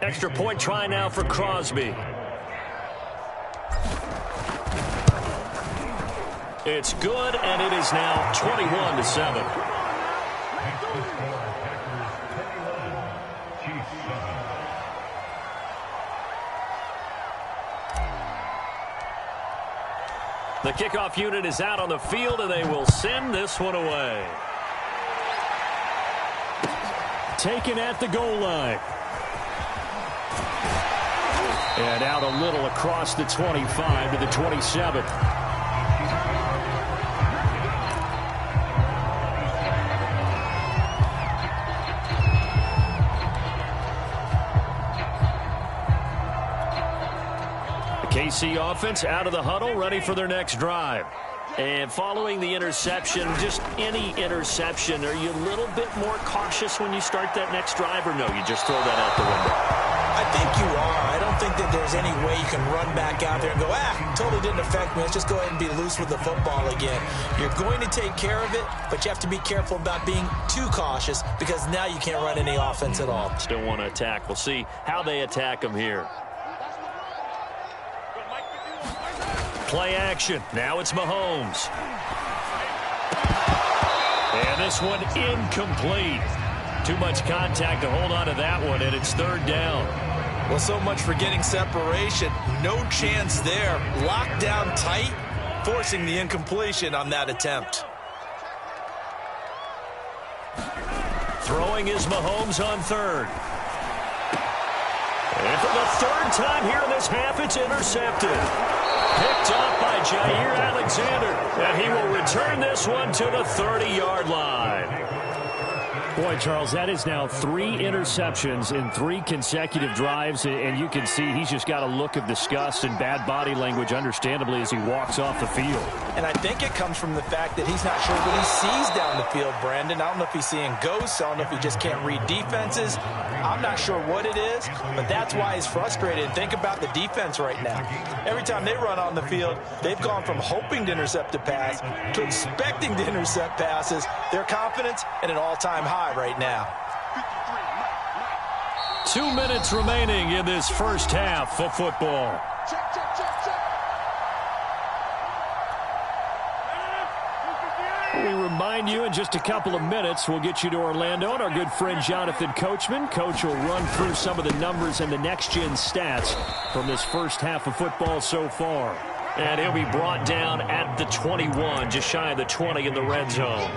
Extra point try now for Crosby. It's good, and it is now 21-7. The kickoff unit is out on the field, and they will send this one away. Taken at the goal line. And out a little across the 25 to the 27. KC offense out of the huddle, ready for their next drive. And following the interception, just any interception, are you a little bit more cautious when you start that next drive, or no, you just throw that out the window? I think you are. I don't think that there's any way you can run back out there and go, totally didn't affect me. Let's just go ahead and be loose with the football again. You're going to take care of it, but you have to be careful about being too cautious because now you can't run any offense at all. Still want to attack. We'll see how they attack them here. Play action. Now it's Mahomes. And this one incomplete. Too much contact to hold on to that one, and it's third down. Well, so much for getting separation. No chance there. Locked down tight, forcing the incompletion on that attempt. Throwing is Mahomes on third. And for the third time here in this half, it's intercepted. Picked off by Jair Alexander, and he will return this one to the 30-yard line. Boy, Charles, that is now 3 interceptions in 3 consecutive drives, and you can see he's just got a look of disgust and bad body language, understandably, as he walks off the field. And I think it comes from the fact that he's not sure what he sees down the field, Brandon. I don't know if he's seeing ghosts. I don't know if he just can't read defenses. I'm not sure what it is, but that's why he's frustrated. Think about the defense right now. Every time they run on the field, they've gone from hoping to intercept a pass to expecting to intercept passes. Their confidence at an all-time high right now. 2 minutes remaining in this first half of football. We remind you in just a couple of minutes, we'll get you to Orlando and our good friend Jonathan Coachman. Coach will run through some of the numbers and the next-gen stats from this first half of football so far. And he'll be brought down at the 21, just shy of the 20 in the red zone.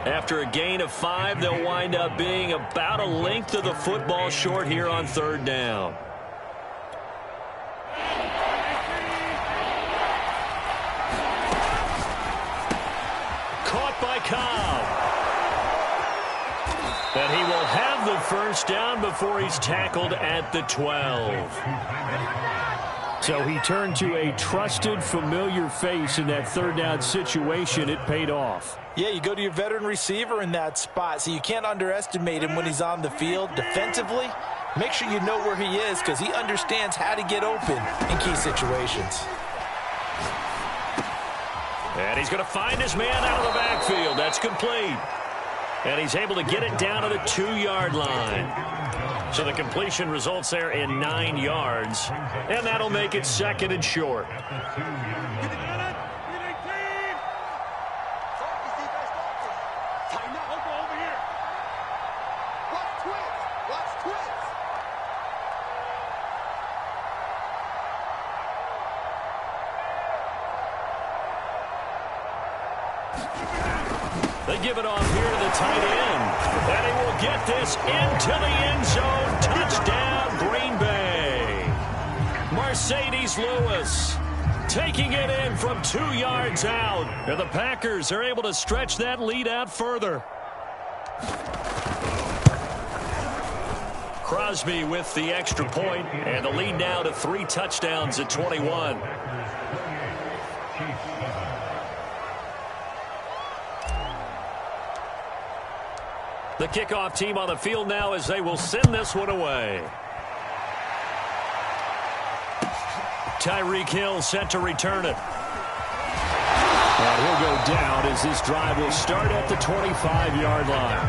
After a gain of 5, they'll wind up being about a length of the football short here on third down. Caught by Cobb. And he will have the first down before he's tackled at the 12. So he turned to a trusted, familiar face in that third down situation. It paid off. Yeah, you go to your veteran receiver in that spot, so you can't underestimate him when he's on the field defensively. Make sure you know where he is because he understands how to get open in key situations. And he's going to find his man out of the backfield. That's complete. And he's able to get it down to the 2-yard line. So the completion results there in 9 yards. And that'll make it second and short. They give it off here to the tight end. And he will get this into the end zone. Touchdown, Green Bay. Mercedes Lewis taking it in from 2 yards out. And the Packers are able to stretch that lead out further. Crosby with the extra point, and the lead now to 3 touchdowns at 21. The kickoff team on the field now as they will send this one away. Tyreek Hill set to return it. And he'll go down as this drive will start at the 25-yard line.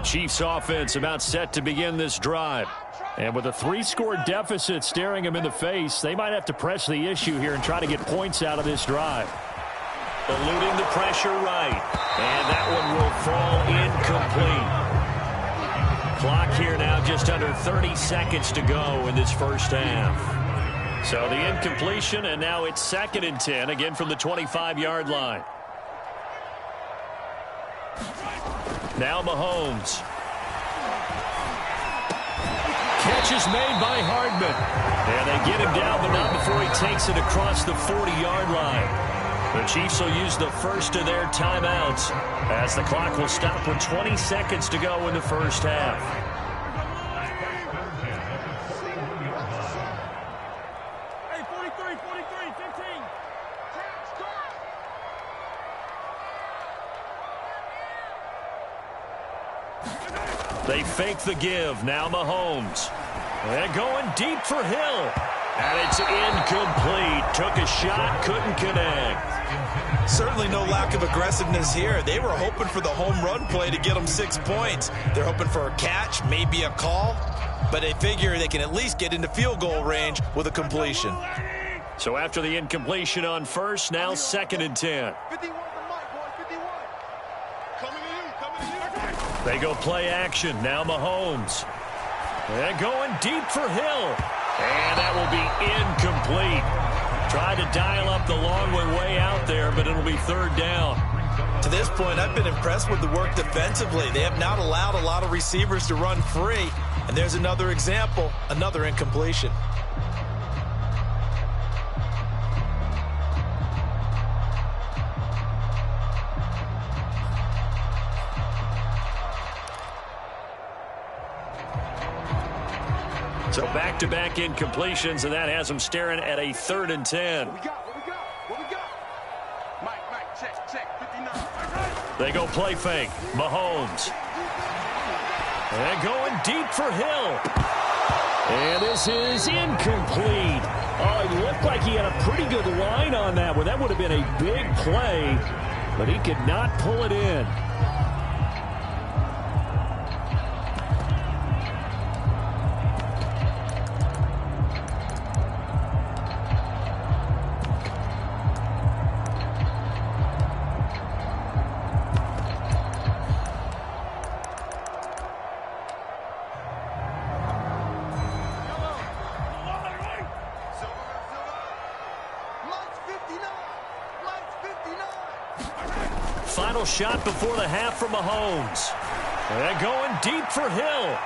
Chiefs offense about set to begin this drive. And with a 3-score deficit staring them in the face, they might have to press the issue here and try to get points out of this drive. Eluding the pressure right. And that one will fall incomplete. Clock here now just under 30 seconds to go in this first half. So the incompletion, and now it's 2nd and 10, again from the 25-yard line. Now Mahomes. Catch is made by Hardman. And they get him down, but not before he takes it across the 40-yard line. The Chiefs will use the first of their timeouts as the clock will stop with 20 seconds to go in the first half. Hey, 43, 15. They fake the give. Now Mahomes. And going deep for Hill. And it's incomplete. Took a shot, couldn't connect. Certainly no lack of aggressiveness here. They were hoping for the home run play to get them 6 points. They're hoping for a catch, maybe a call, but they figure they can at least get into field goal range with a completion. So after the incompletion on first, now 2nd and 10. 51 to Mike, boy, 51. Coming to you. They go play action. Now Mahomes. And going deep for Hill. And that will be incomplete. Tried to dial up the long way out there, but it'll be 3rd down. To this point, I've been impressed with the work defensively. They have not allowed a lot of receivers to run free. And there's another example, another incompletion. So back-to-back incompletions, and that has them staring at a 3rd and 10. What we got? Mike, check, 59. They go play fake. Mahomes. And going deep for Hill. And this is incomplete. Oh, it looked like he had a pretty good line on that one. That would have been a big play, but he could not pull it in. Final shot before the half from Mahomes. And going deep for Hill.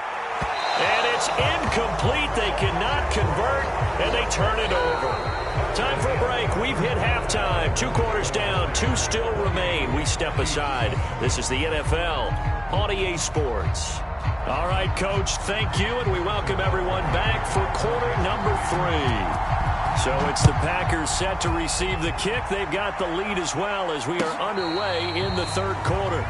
And it's incomplete. They cannot convert, and they turn it over. Time for a break. We've hit halftime. 2 quarters down, 2 still remain. We step aside. This is the NFL on EA Sports. All right, Coach, thank you, and we welcome everyone back for quarter number 3. So it's the Packers set to receive the kick. They've got the lead as well as we are underway in the 3rd quarter.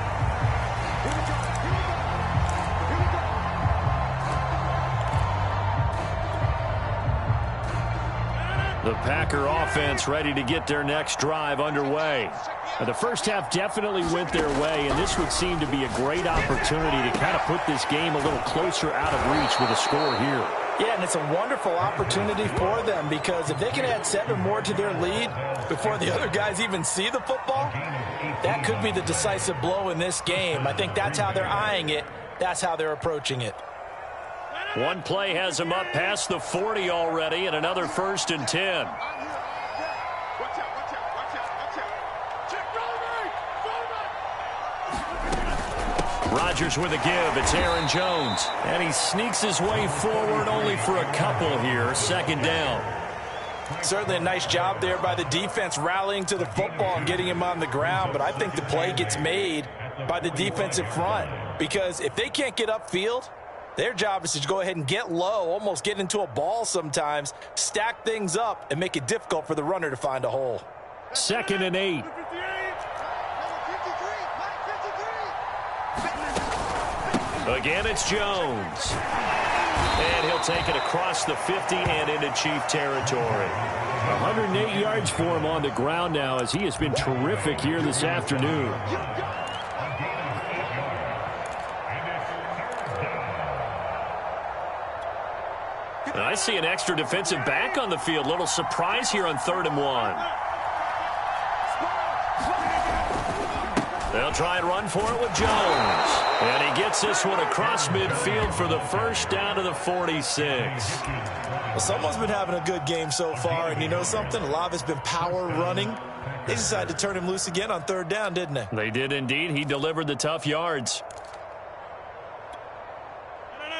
The Packer offense ready to get their next drive underway. Now, the first half definitely went their way, and this would seem to be a great opportunity to kind of put this game a little closer out of reach with a score here. Yeah, and it's a wonderful opportunity for them because if they can add 7 more to their lead before the other guys even see the football, that could be the decisive blow in this game. I think that's how they're eyeing it. That's how they're approaching it. One play has them up past the 40 already, and another 1st and 10. Rodgers with a give. It's Aaron Jones. And he sneaks his way forward only for a couple here. 2nd down. Certainly a nice job there by the defense rallying to the football and getting him on the ground. But I think the play gets made by the defensive front. Because if they can't get upfield, their job is to go ahead and get low, almost get into a ball sometimes, stack things up, and make it difficult for the runner to find a hole. 2nd and 8. Again, it's Jones. And he'll take it across the 50 and into Chief territory. 108 yards for him on the ground now as he has been terrific here this afternoon. And I see an extra defensive back on the field. Little surprise here on 3rd and 1. They'll try and run for it with Jones. And he gets this one across midfield for the first down to the 46. Well, someone's been having a good game so far, and you know something? A lot of it's been power running. They decided to turn him loose again on 3rd down, didn't they? They did indeed. He delivered the tough yards.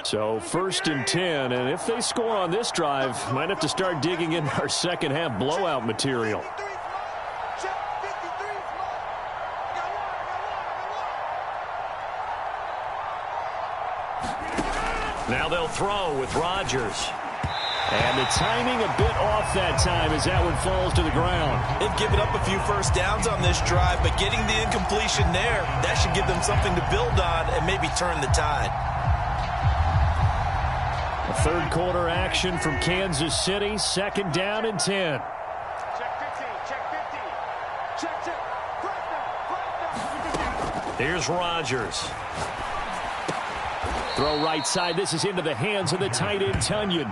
So 1st and 10, and if they score on this drive, might have to start digging in our second half blowout material. Now they'll throw with Rodgers. And the timing a bit off that time as that one falls to the ground. They've given up a few first downs on this drive, but getting the incompletion there, that should give them something to build on and maybe turn the tide. A 3rd quarter action from Kansas City, 2nd down and 10. Check 15, check 15. Check. First down. Here's Rodgers. Throw right side. This is into the hands of the tight end, Tunyon.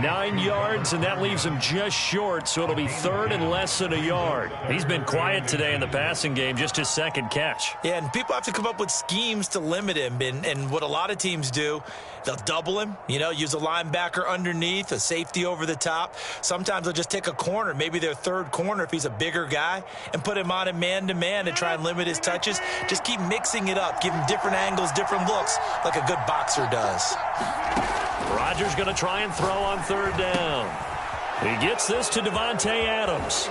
9 yards, and that leaves him just short, so it'll be 3rd and less than a yard. He's been quiet today in the passing game, just his 2nd catch. Yeah, and people have to come up with schemes to limit him, and what a lot of teams do, they'll double him, use a linebacker underneath, a safety over the top. Sometimes they'll just take a corner, maybe their 3rd corner if he's a bigger guy, and put him on a man-to-man to try and limit his touches. Just keep mixing it up, give him different angles, different looks, like a good boxer does. Rodgers going to try and throw on 3rd down. He gets this to Davante Adams.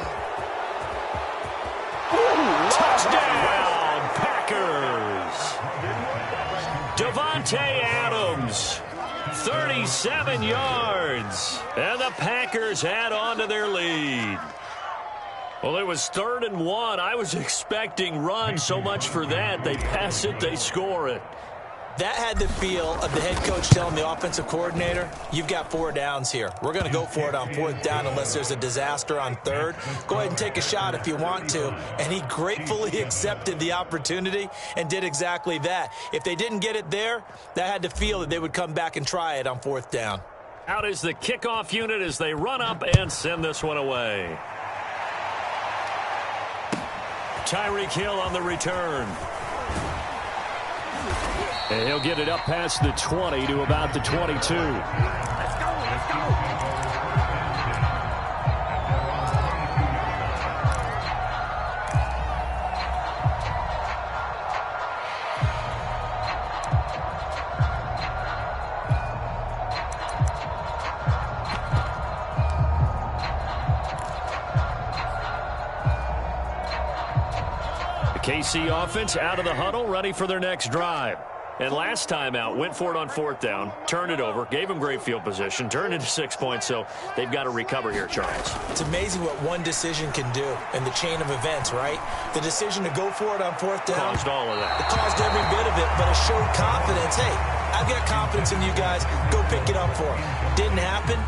Touchdown, Packers. Davante Adams, 37 yards. And the Packers add on to their lead. Well, it was 3rd and 1. I was expecting run, so much for that. They pass it, they score it. That had the feel of the head coach telling the offensive coordinator, you've got 4 downs here. We're going to go for it on 4th down unless there's a disaster on 3rd. Go ahead and take a shot if you want to. And he gratefully accepted the opportunity and did exactly that. If they didn't get it there, that had the feel that they would come back and try it on 4th down. Out is the kickoff unit as they run up and send this one away. Tyreek Hill on the return. And he'll get it up past the 20 to about the 22. Let's go, let's go. The KC offense out of the huddle, ready for their next drive. And last time out, went for it on 4th down, turned it over, gave them great field position, turned into 6 points, so they've got to recover here, Charles. It's amazing what one decision can do in the chain of events, right? The decision to go for it on 4th down. Caused all of that. It caused every bit of it, but it showed confidence. Hey, I've got confidence in you guys. Go pick it up for them. Didn't happen.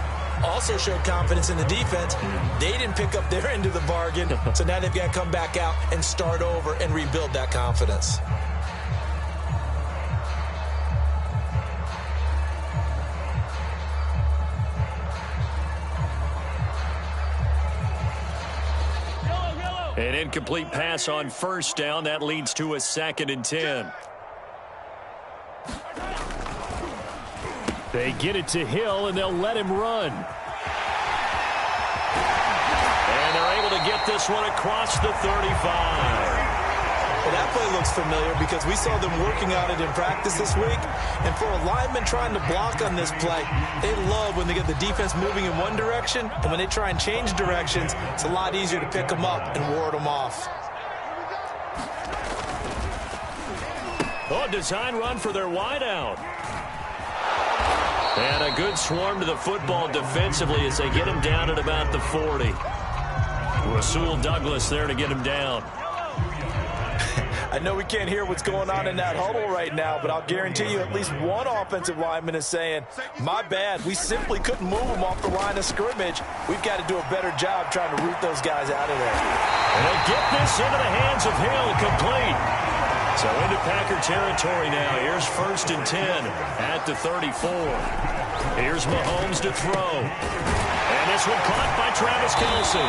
Also showed confidence in the defense. They didn't pick up their end of the bargain, so now they've got to come back out and start over and rebuild that confidence. An incomplete pass on 1st down. That leads to a 2nd and 10. They get it to Hill, and they'll let him run. And they're able to get this one across the 35. Well, that play looks familiar because we saw them working on it in practice this week. And for a lineman trying to block on this play, they love when they get the defense moving in one direction. And when they try and change directions, it's a lot easier to pick them up and ward them off. Oh, design run for their wideout. And a good swarm to the football defensively as they get him down at about the 40. Rasul Douglas there to get him down. I know we can't hear what's going on in that huddle right now, but I'll guarantee you at least one offensive lineman is saying, my bad, we simply couldn't move them off the line of scrimmage. We've got to do a better job trying to root those guys out of there. And they'll get this into the hands of Hill, complete. So into Packer territory now. Here's 1st and 10 at the 34. Here's Mahomes to throw. And this one caught by Travis Kelce.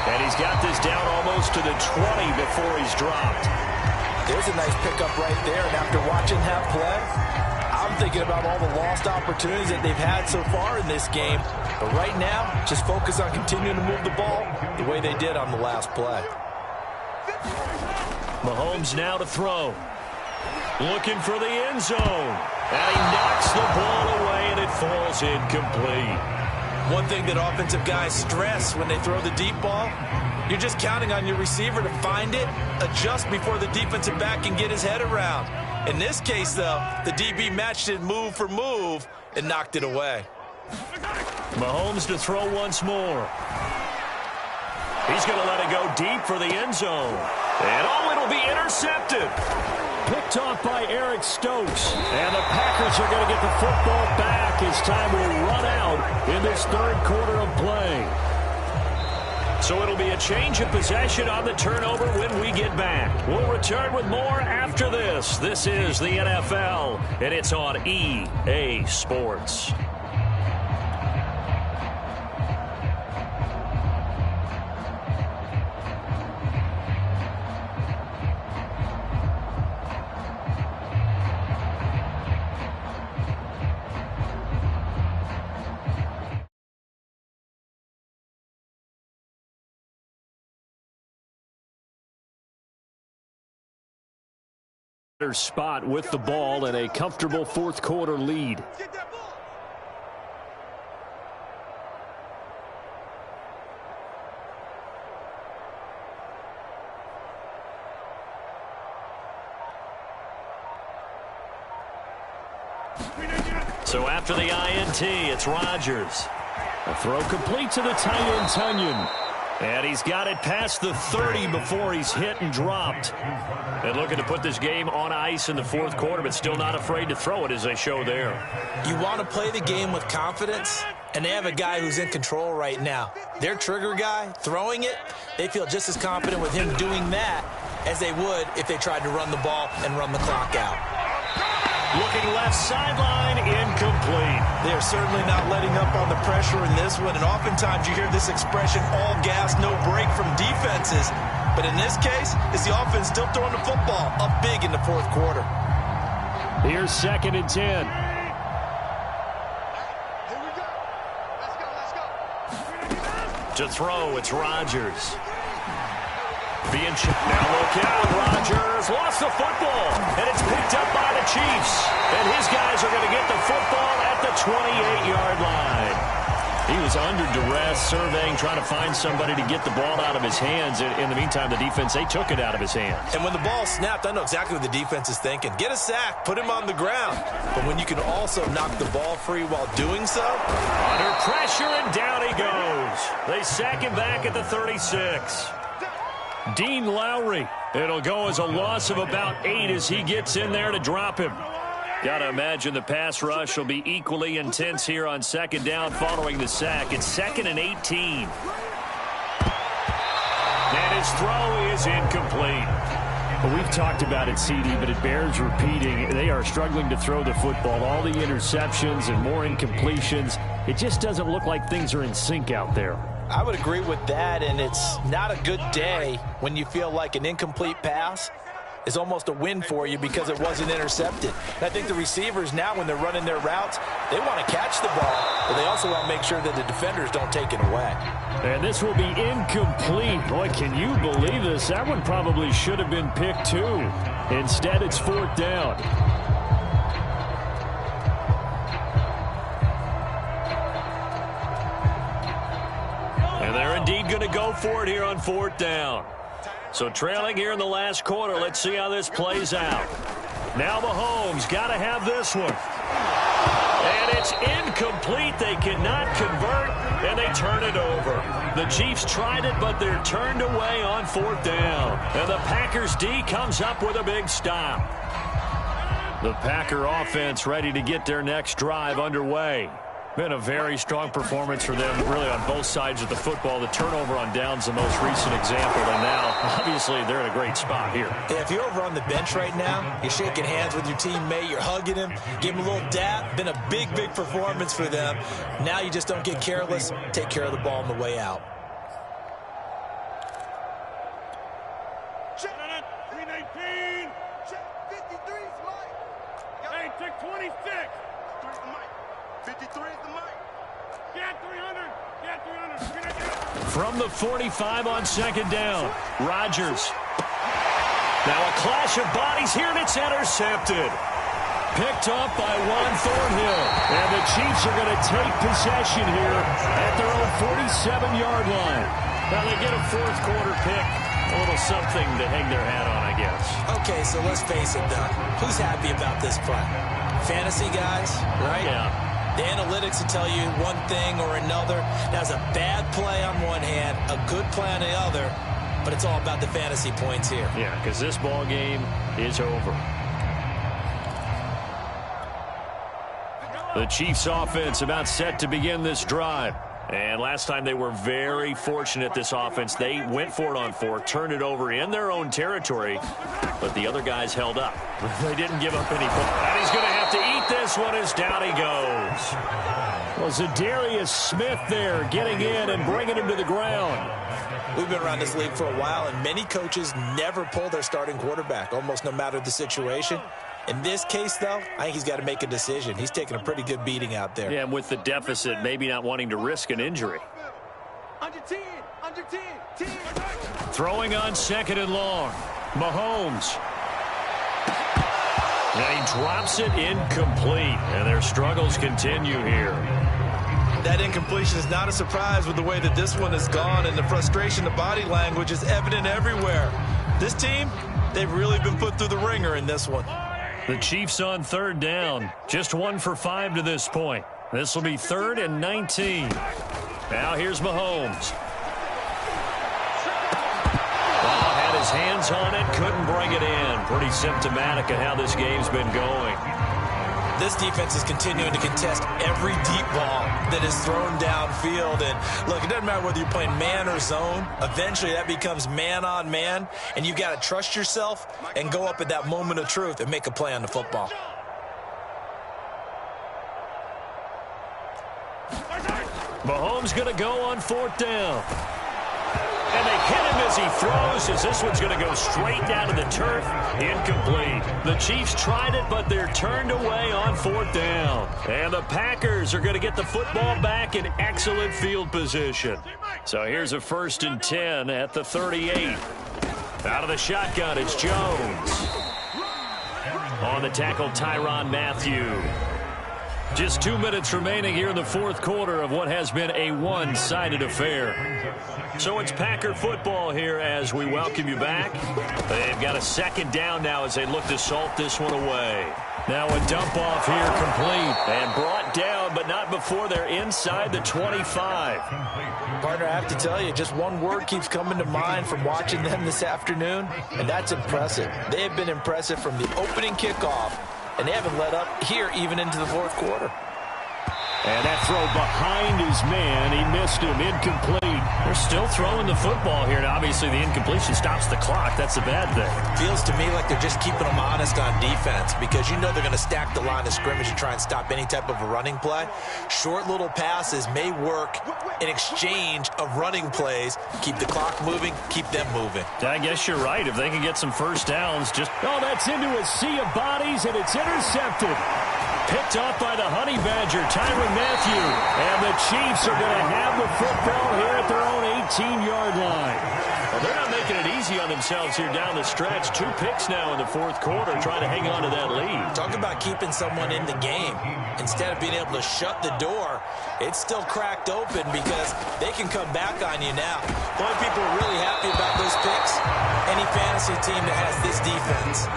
And he's got this down almost to the 20 before he's dropped. There's a nice pickup right there. And after watching that play, I'm thinking about all the lost opportunities that they've had so far in this game. But right now, just focus on continuing to move the ball the way they did on the last play. Mahomes now to throw. Looking for the end zone. And he knocks the ball away, and it falls incomplete. One thing that offensive guys stress when they throw the deep ball, you're just counting on your receiver to find it, adjust before the defensive back can get his head around. In this case, though, the DB matched it move for move and knocked it away. Mahomes to throw once more. He's going to let it go deep for the end zone. And oh, it'll be intercepted. Picked off by Eric Stokes. And the Packers are going to get the football back as time will run out in this third quarter of play. So it'll be a change of possession on the turnover when we get back. We'll return with more after this. This is the NFL, and it's on EA Sports. Spot with the ball and a comfortable fourth quarter lead. So after the INT, it's Rodgers. A throw complete to the tight end, Tunyon. And he's got it past the 30 before he's hit and dropped. And looking to put this game on ice in the fourth quarter, but still not afraid to throw it as they show there. You want to play the game with confidence, and they have a guy who's in control right now. Their trigger guy, throwing it, they feel just as confident with him doing that as they would if they tried to run the ball and run the clock out. Looking left sideline, incomplete. They're certainly not letting up on the pressure in this one, and oftentimes you hear this expression, all gas, no break from defenses. But in this case, it's the offense still throwing the football up big in the fourth quarter. Here's 2nd and 10. Here we go. Let's go. To throw, it's Rodgers. Being now look out, Rodgers lost the football, and it's picked up by the Chiefs. And his guys are going to get the football at the 28-yard line. He was under duress, surveying, trying to find somebody to get the ball out of his hands. In the meantime, the defense, they took it out of his hands. And when the ball snapped, I know exactly what the defense is thinking. Get a sack, put him on the ground. But when you can also knock the ball free while doing so. Under pressure, and down he goes. They sack him back at the 36. Dean Lowry. It'll go as a loss of about 8 as he gets in there to drop him. Got to imagine the pass rush will be equally intense here on 2nd down following the sack. It's 2nd and 18. And his throw is incomplete. Well, we've talked about it, CD, but it bears repeating. They are struggling to throw the football. All the interceptions and more incompletions. It just doesn't look like things are in sync out there. I would agree with that, and it's not a good day when you feel like an incomplete pass is almost a win for you because it wasn't intercepted. And I think the receivers now, when they're running their routes, they want to catch the ball, but they also want to make sure that the defenders don't take it away. And this will be incomplete. Boy, can you believe this? That one probably should have been picked too. Instead, it's 4th down. And they're indeed going to go for it here on 4th down. So trailing here in the last quarter, let's see how this plays out. Now Mahomes got to have this one. And it's incomplete. They cannot convert, and they turn it over. The Chiefs tried it, but they're turned away on 4th down. And the Packers D comes up with a big stop. The Packer offense ready to get their next drive underway. Been a very strong performance for them, really, on both sides of the football. The turnover on downs, the most recent example, and now, obviously, they're in a great spot here. Yeah, if you're over on the bench right now, you're shaking hands with your teammate, you're hugging him, give him a little dap. Been a big, big performance for them. Now you just don't get careless. Take care of the ball on the way out. Check. 319. Check. 53's Mike. Hey, check 26. 3's the mic. 53 is the mic. Get 300. Get 300. From the 45 on second down, Rodgers. Now a clash of bodies here, and it's intercepted. Picked up by Juan Thornhill. And the Chiefs are going to take possession here at their own 47-yard line. Now they get a fourth quarter pick. A little something to hang their hat on, I guess. Okay, so let's face it, Doug. Who's happy about this play? Fantasy guys, right? Yeah. The analytics will tell you one thing or another. That's a bad play on one hand, a good play on the other, but it's all about the fantasy points here. Yeah, because this ball game is over. The Chiefs offense about set to begin this drive. And last time they were very fortunate, this offense. They went for it on fourth, turned it over in their own territory, but the other guys held up. They didn't give up any points. And he's going to have to eat this one as down he goes. Well, Zadarius Smith there getting in and bringing him to the ground. We've been around this league for a while, and many coaches never pull their starting quarterback, almost no matter the situation. In this case, though, I think he's got to make a decision. He's taking a pretty good beating out there. Yeah, and with the deficit, maybe not wanting to risk an injury. Under 10. Under 10. 10. Throwing on second and long. Mahomes. And he drops it incomplete. And their struggles continue here. That incompletion is not a surprise with the way that this one has gone, and the frustration, the body language is evident everywhere. This team, they've really been put through the ringer in this one. The Chiefs on third down. Just 1 for 5 to this point. This will be 3rd and 19. Now here's Mahomes. Ball had his hands on it, couldn't bring it in. Pretty symptomatic of how this game's been going. This defense is continuing to contest every deep ball that is thrown downfield. And look, it doesn't matter whether you're playing man or zone. Eventually, that becomes man on man. And you got to trust yourself and go up at that moment of truth and make a play on the football. Mahomes going to go on 4th down. And they hit him as he throws, as this one's going to go straight down to the turf. Incomplete. The Chiefs tried it, but they're turned away on 4th down. And the Packers are going to get the football back in excellent field position. So here's a 1st and 10 at the 38. Out of the shotgun, it's Jones. On the tackle, Tyrann Mathieu. Just 2 minutes remaining here in the 4th quarter of what has been a one-sided affair. So it's Packer football here as we welcome you back. They've got a 2nd down now as they look to salt this one away. Now a dump off here complete and brought down, but not before they're inside the 25. Partner, I have to tell you, just one word keeps coming to mind from watching them this afternoon, and that's impressive. They have been impressive from the opening kickoff, and they haven't let up here even into the 4th quarter. And that throw behind his man, he missed him, incomplete. They're still throwing the football here, and obviously the incompletion stops the clock. That's a bad thing. Feels to me like they're just keeping them honest on defense, because you know they're going to stack the line of scrimmage and try and stop any type of a running play. Short little passes may work in exchange of running plays. Keep the clock moving, keep them moving. I guess you're right. If they can get some first downs, just... Oh, that's into a sea of bodies, and it's intercepted. Picked up by the Honey Badger, Tyrann Mathieu. And the Chiefs are going to have the football here at their own 18-yard line. Well, they're not making it easy on themselves here down the stretch. 2 picks now in the 4th quarter, trying to hang on to that lead. Talk about keeping someone in the game. Instead of being able to shut the door, it's still cracked open because they can come back on you now. The only people who are really happy about those picks, any fantasy team that has this defense.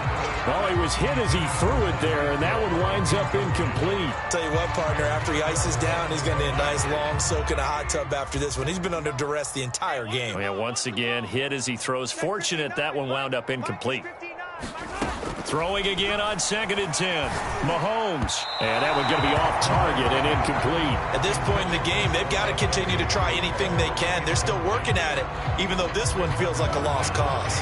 Well, he was hit as he threw it there, and that one winds up incomplete. Tell you what, partner, after he ices down, he's going to need a nice long soak in a hot tub after this one. He's been under duress the entire game. Oh, yeah, once again, hit as he throws. Fortunate that one wound up incomplete. Throwing again on 2nd and 10. Mahomes. And that one's going to be off target and incomplete. At this point in the game, they've got to continue to try anything they can. They're still working at it, even though this one feels like a lost cause.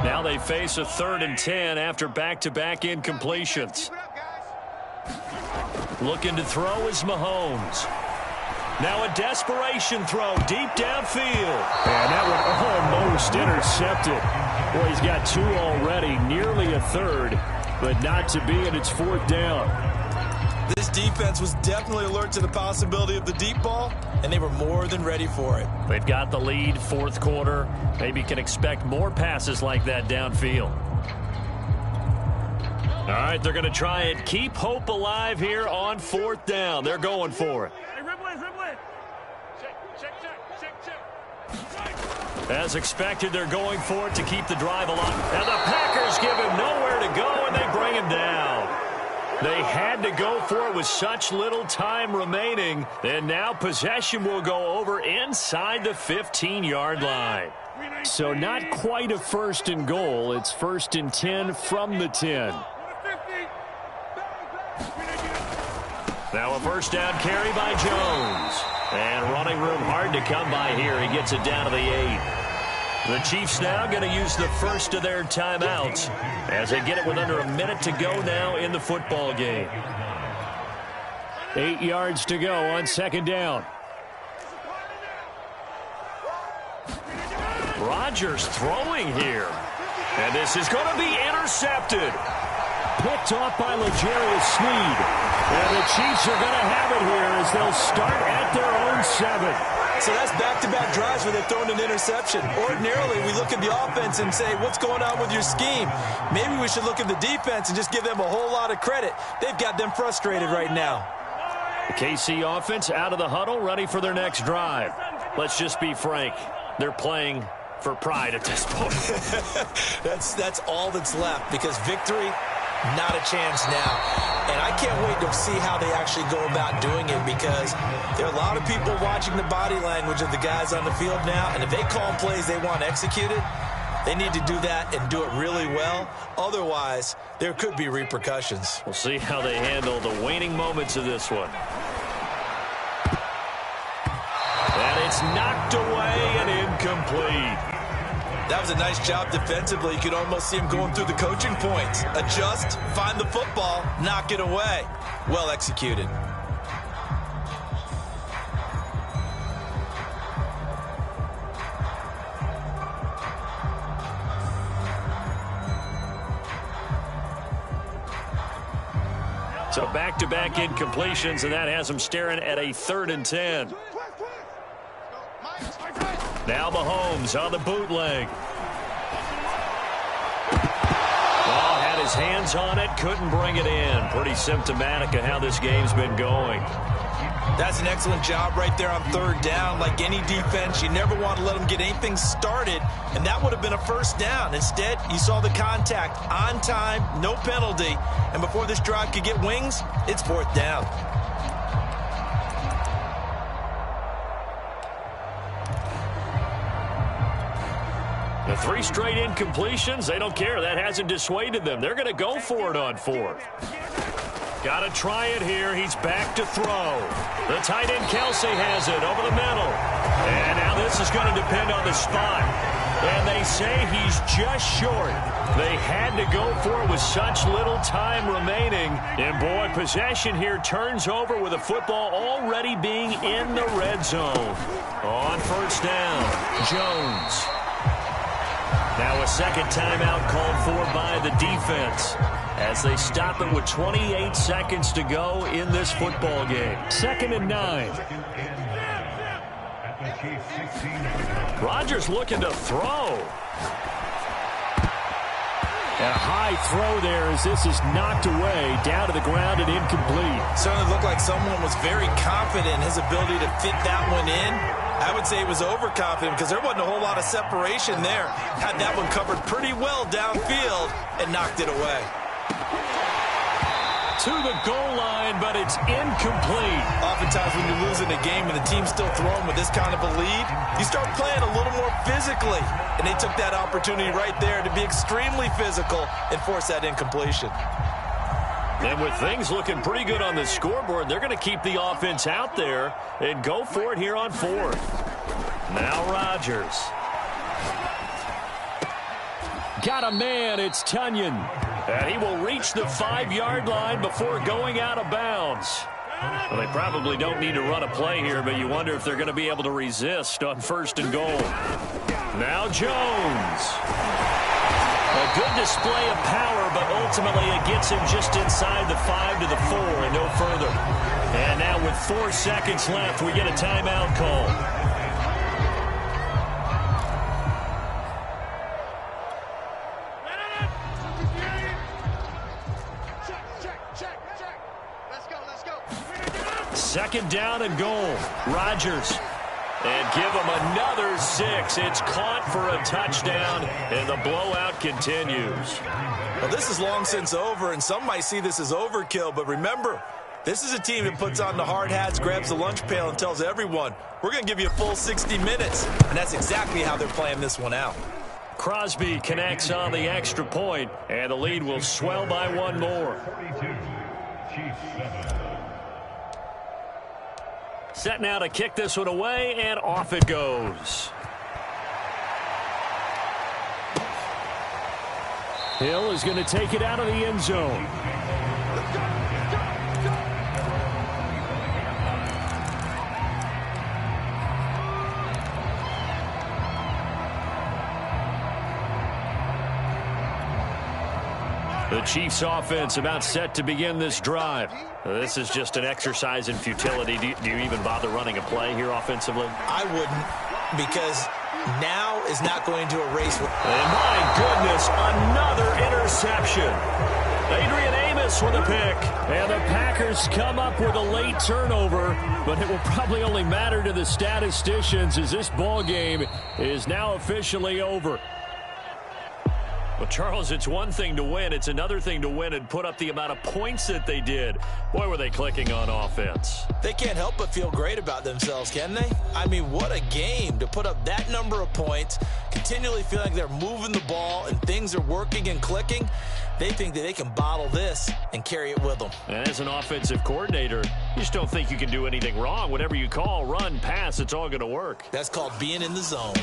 Now they face a 3rd and 10 after back-to-back incompletions. Looking to throw is Mahomes. Now a desperation throw deep downfield. And that one almost intercepted. Boy, he's got 2 already, nearly a 3rd, but not to be, and it's 4th down. This defense was definitely alert to the possibility of the deep ball, and they were more than ready for it. They've got the lead, 4th quarter. Maybe can expect more passes like that downfield. All right, they're going to try and keep hope alive here on 4th down. They're going for it. As expected, they're going for it to keep the drive alive. And the Packers give him nowhere to go, and they bring him down. They had to go for it with such little time remaining. And now possession will go over inside the 15-yard line. So not quite a 1st and goal. It's 1st and 10 from the 10. Now a 1st down carry by Jones. And running room hard to come by here. He gets it down to the 8. The Chiefs now going to use the first of their timeouts as they get it with under a minute to go now in the football game. 8 yards to go on 2nd down. Rodgers throwing here. And this is going to be intercepted. Picked off by L'Jarius Sneed. And the Chiefs are going to have it here as they'll start at their own 7. So that's back-to-back drives where they've thrown an interception. Ordinarily, we look at the offense and say, what's going on with your scheme? Maybe we should look at the defense and just give them a whole lot of credit. They've got them frustrated right now. The KC offense out of the huddle, ready for their next drive. Let's just be frank. They're playing for pride at this point. That's all that's left, because victory, not a chance now. And I can't wait to see how they actually go about doing it, because there are a lot of people watching the body language of the guys on the field now, and if they call plays they want executed, they need to do that and do it really well. Otherwise, there could be repercussions. We'll see how they handle the waning moments of this one. And it's knocked away and incomplete. That was a nice job defensively. You could almost see him going through the coaching points. Adjust, find the football, knock it away. Well executed. So back-to-back incompletions, and that has them staring at a 3rd and 10. Now Mahomes on the bootleg. Oh, had his hands on it, couldn't bring it in. Pretty symptomatic of how this game's been going. That's an excellent job right there on 3rd down. Like any defense, you never want to let them get anything started, and that would have been a 1st down. Instead, you saw the contact on time, no penalty, and before this drive could get wings, it's 4th down. The 3 straight incompletions, they don't care. That hasn't dissuaded them. They're going to go for it on 4th. Got to try it here. He's back to throw. The tight end Kelsey has it over the middle. And now this is going to depend on the spot. And they say he's just short. They had to go for it with such little time remaining. And boy, possession here turns over with the football already being in the red zone. On 1st down, Jones. Now a 2nd timeout called for by the defense as they stop it with 28 seconds to go in this football game. 2nd and 9. Rodgers looking to throw. And a high throw there as this is knocked away, down to the ground and incomplete. Certainly looked like someone was very confident in his ability to fit that one in. I would say he was overconfident because there wasn't a whole lot of separation there. Had that one covered pretty well downfield and knocked it away. to the goal line, but it's incomplete. Oftentimes when you're losing a game and the team's still throwing with this kind of a lead, you start playing a little more physically. And they took that opportunity right there to be extremely physical and force that incompletion. And with things looking pretty good on the scoreboard, they're going to keep the offense out there and go for it here on fourth. Now Rodgers. Got a man, it's Tunyon. And he will reach the 5-yard line before going out of bounds. Well, they probably don't need to run a play here, but you wonder if they're going to be able to resist on 1st and goal. Now Jones. A good display of power, but ultimately it gets him just inside the 5 to the 4 and no further. And now with 4 seconds left, we get a timeout call. Second down and goal. Rodgers. And give him another 6. It's caught for a touchdown, and the blowout continues. Well, this is long since over, and some might see this as overkill. But remember, this is a team that puts on the hard hats, grabs the lunch pail, and tells everyone, we're going to give you a full 60 minutes. And that's exactly how they're playing this one out. Crosby connects on the extra point, and the lead will swell by 1 more. Set now to kick this one away, and off it goes. Hill is going to take it out of the end zone. The Chiefs offense about set to begin this drive. This is just an exercise in futility. Do you even bother running a play here offensively? I wouldn't, because now is not going to erase. And my goodness, another interception. Adrian Amos with a pick. And the Packers come up with a late turnover, but it will probably only matter to the statisticians as this ball game is now officially over. Well, Charles, it's one thing to win. It's another thing to win and put up the amount of points that they did. Boy, were they clicking on offense. They can't help but feel great about themselves, can they? I mean, what a game to put up that number of points, continually feeling like they're moving the ball and things are working and clicking. They think that they can bottle this and carry it with them. And as an offensive coordinator, you just don't think you can do anything wrong. Whatever you call, run, pass, it's all going to work. That's called being in the zone.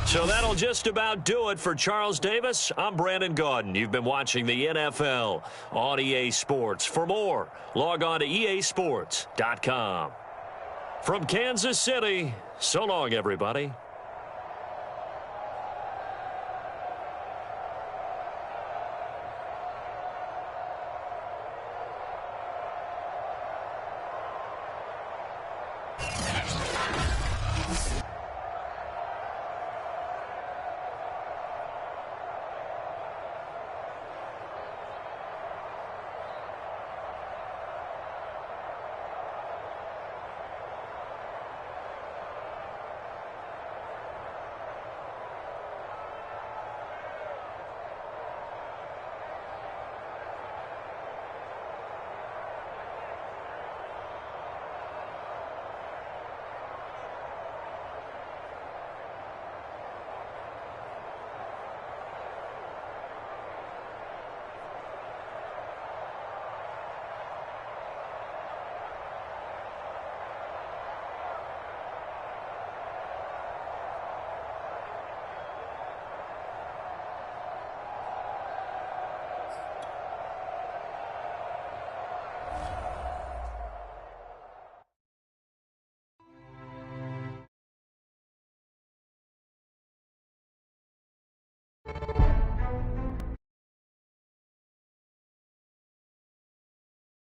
So that'll just about do it for Charles Davis. I'm Brandon Gaudin. You've been watching the NFL on EA Sports. For more, log on to easports.com. From Kansas City, so long, everybody.